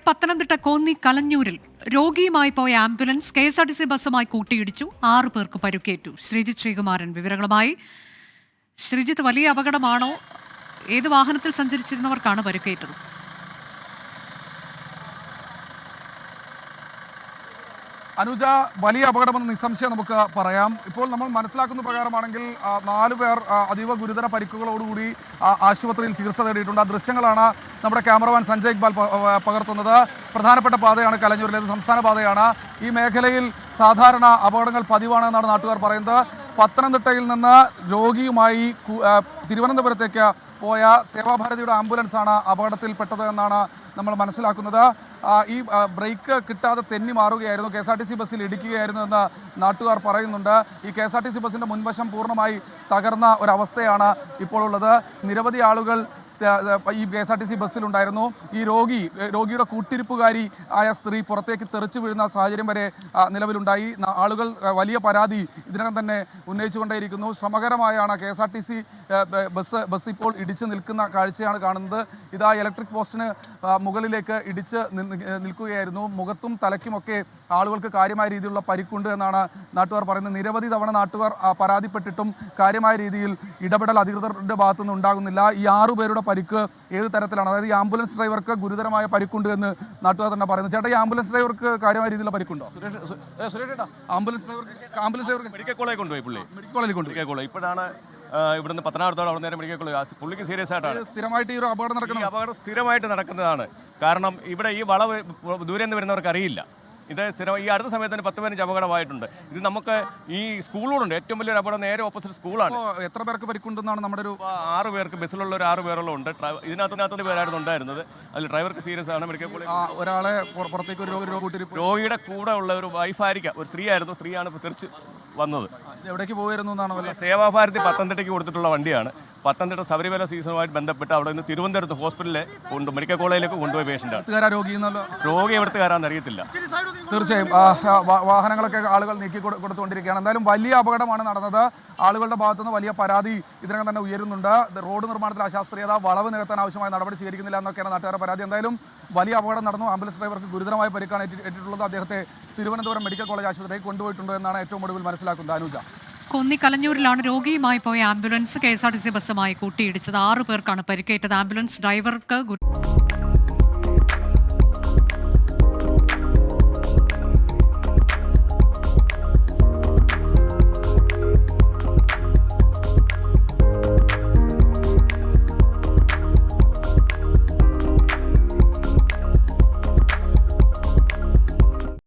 പത്തനംതിട്ട കോന്നി കലഞ്ഞൂരിൽ രോഗിയുമായി പോയ ambulance KSRTC ബസ്സുമായി കൂട്ടിയിടിച്ചു. 6 പേർക്ക് പരുക്കേറ്റു. ശ്രീജിത്ത് ശ്രീകുമാരൻ വിവരങ്ങളുമായി. ശ്രീജിത്ത്, വലിയ അപകടമാണോ? ഏത് വാഹനത്തിൽ സഞ്ചരിച്ചിരുന്നവർക്കാണ് പരുക്കേറ്റത്? അനുജ, വലിയ അപകടമെന്ന് നിസ്സംശയം നമുക്ക് പറയാം. ഇപ്പോൾ നമ്മൾ മനസ്സിലാക്കുന്ന പ്രകാരമാണെങ്കിൽ 4 പേർ അതീവ ഗുരുതര പരിക്കുകളോടുകൂടി ആശുപത്രിയിൽ ചികിത്സ തേടിയിട്ടുണ്ട്. ആ ദൃശ്യങ്ങളാണ് നമ്മുടെ ക്യാമറമാൻ സഞ്ജയ് ഇക്ബാൽ പകർത്തുന്നത്. പ്രധാനപ്പെട്ട പാതയാണ് കലഞ്ഞൂരിലേത്, സംസ്ഥാന പാതയാണ്. ഈ മേഖലയിൽ സാധാരണ അപകടങ്ങൾ പതിവാണെന്നാണ് നാട്ടുകാർ പറയുന്നത്. പത്തനംതിട്ടയിൽ നിന്ന് രോഗിയുമായി തിരുവനന്തപുരത്തേക്ക് പോയ സേവാഭാരതിയുടെ ആംബുലൻസാണ് അപകടത്തിൽപ്പെട്ടത് എന്നാണ് നമ്മൾ മനസ്സിലാക്കുന്നത്. ഈ ബ്രേക്ക് കിട്ടാതെ തെന്നി മാറുകയായിരുന്നു, KSRTC ബസ്സിൽ ഇടിക്കുകയായിരുന്നു എന്ന് നാട്ടുകാർ പറയുന്നുണ്ട്. ഈ KSRTC ബസ്സിൻ്റെ മുൻവശം പൂർണ്ണമായി തകർന്ന ഒരവസ്ഥയാണ് ഇപ്പോൾ ഉള്ളത്. നിരവധി ആളുകൾ ഈ KSRTC ബസ്സിലുണ്ടായിരുന്നു. ഈ രോഗിയുടെ കൂട്ടിരിപ്പുകാരി ആയ സ്ത്രീ പുറത്തേക്ക് തെറിച്ചു വീഴുന്ന സാഹചര്യം വരെ നിലവിലുണ്ടായി. ആളുകൾ വലിയ പരാതി ഇതിനകം തന്നെ ഉന്നയിച്ചുകൊണ്ടേയിരിക്കുന്നു. ശ്രമകരമായാണ് KSRTC ബസ് ഇപ്പോൾ ഇടിച്ചു നിൽക്കുന്ന കാഴ്ചയാണ് കാണുന്നത്. ഇതാ ഇലക്ട്രിക് പോസ്റ്റിന് മുകളിലേക്ക് ഇടിച്ച് നിൽക്കുകയായിരുന്നു. മുഖത്തും തലയ്ക്കുമൊക്കെ ആളുകൾക്ക് കാര്യമായ രീതിയിലുള്ള പരിക്കുണ്ട് എന്നാണ് നാട്ടുകാർ പറയുന്നത്. നിരവധി തവണ നാട്ടുകാർ പരാതിപ്പെട്ടിട്ടും കാര്യമായ രീതിയിൽ ഇടപെടൽ അധികൃതരുടെ ഭാഗത്തുനിന്ന് ഉണ്ടാകുന്നില്ല. ഈ 6 പേരുടെ പരിക്ക് ഏത് തരത്തിലാണ്? അതായത് ഈ ആംബുലൻസ് ഡ്രൈവർക്ക് ഗുരുതരമായ പരിക്കുണ്ട് എന്ന് നാട്ടുകാർ തന്നെ പറയുന്നു. ചേട്ടാ, ഈ ആംബുലൻസ് ഡ്രൈവർക്ക് കാര്യമായ രീതിയിലുള്ള പരിക്കുണ്ടോ? ആംബുലൻസ് ഡ്രൈവർക്ക് മെഡിക്കൽ കോളേജ് കൊണ്ടുപോയി. പുള്ളി മെഡിക്കൽ കോളേജിൽ കൊണ്ടുപോയി. ഇപ്പോഴാണ് ഇവിടുന്ന് പത്തനാപുരത്തോടെ അവിടെ നേരെ മെഡിക്കൽ കോളേജ്. പുള്ളിക്ക് സീരിയസ് ആയിട്ടാണ്. സ്ഥിരമായിട്ട് ഈ ഒരു അപകടം നടക്കുന്നത്? അപകടം സ്ഥിരമായിട്ട് നടക്കുന്നതാണ്. കാരണം ഇവിടെ ഈ വളവ് ദൂരെ നിന്ന് വരുന്നവർക്ക് അറിയില്ല. ഇത് സ്ഥിരം ഈ അടുത്ത സമയത്ത് തന്നെ 10-15 അപകടമായിട്ടുണ്ട്. ഇത് നമുക്ക് ഈ സ്കൂളുകളുണ്ട്. ഏറ്റവും വലിയൊരു അപകടം നേരെ ഓപ്പോസിറ്റ് സ്കൂളാണ്. എത്ര പേർക്ക് പരിക്കുണ്ടെന്നാണ് നമ്മുടെ ഒരു 6 പേർക്ക്, ബസ്സിലുള്ള ഒരു 6 പേരോളം ഉണ്ട്. ഇതിനകത്ത് പേരായിരുന്നു ഉണ്ടായിരുന്നത്. അതിൽ ഡ്രൈവർക്ക് സീരിയസ് ആണ്. മെഡിക്കൽ കോളേജ് ഒരാളെ പുറത്തേക്ക് രോഗിയുടെ കൂടെ ഉള്ള ഒരു വൈഫായിരിക്കാം, ഒരു സ്ത്രീയായിരുന്നു. സ്ത്രീയാണ് തിരിച്ച് വന്നത്. എവിടേക്ക് പോയിരുന്നു എന്നാണ്? സേവാഭാരതി പത്തനംതിട്ടയ്ക്ക് കൊടുത്തിട്ടുള്ള വണ്ടിയാണ്. പത്തനംതിട്ട ശബരിമല സീസണുമായിട്ട് ബന്ധപ്പെട്ട് അവിടെ നിന്ന് തിരുവനന്തപുരത്ത് ഹോസ്പിറ്റലിൽ മെഡിക്കൽ കോളേജിലേക്ക് കൊണ്ടുപോയ പേഷ്യൻ്റാണ്. രോഗി എവിടുത്തുകാരാന്ന് അറിയത്തില്ല. തീർച്ചയായും വാഹനങ്ങളൊക്കെ ആളുകൾ നീക്കി കൊടുത്തുകൊണ്ടിരിക്കുകയാണ്. എന്തായാലും വലിയ അപകടമാണ് നടന്നത്. ആളുകളുടെ ഭാഗത്തുനിന്ന് വലിയ പരാതി ഇതിനകം തന്നെ ഉയരുന്നുണ്ട്. റോഡ് നിർമ്മാണത്തിൽ അശാസ്ത്രീയത, വളവ് നികത്താൻ ആവശ്യമായ നടപടി സ്വീകരിക്കുന്നില്ല എന്നൊക്കെയാണ് നാട്ടുകാരുടെ പരാതി. എന്തായാലും വലിയ അപകടം നടന്നു. ആംബുലൻസ് ഡ്രൈവർക്ക് ഗുരുതരമായ പരിക്കാണ് ഏറ്റിട്ടുള്ളത്. അദ്ദേഹത്തെ തിരുവനന്തപുരം മെഡിക്കൽ കോളേജ് ആശുപത്രിയിൽ കൊണ്ടുപോയിട്ടുണ്ട് എന്നാണ് ഏറ്റവും ഒടുവിൽ മനസ്സിലാക്കുന്നത്. അനുജ, കോന്നി കലഞ്ഞൂരിലാണ് രോഗിയുമായി പോയ ആംബുലൻസ് KSRTC ബസ്സുമായി കൂട്ടിയിടിച്ചത്. 6 പേർക്കാണ് പരിക്കേറ്റത്. ആംബുലൻസ് ഡ്രൈവർക്ക്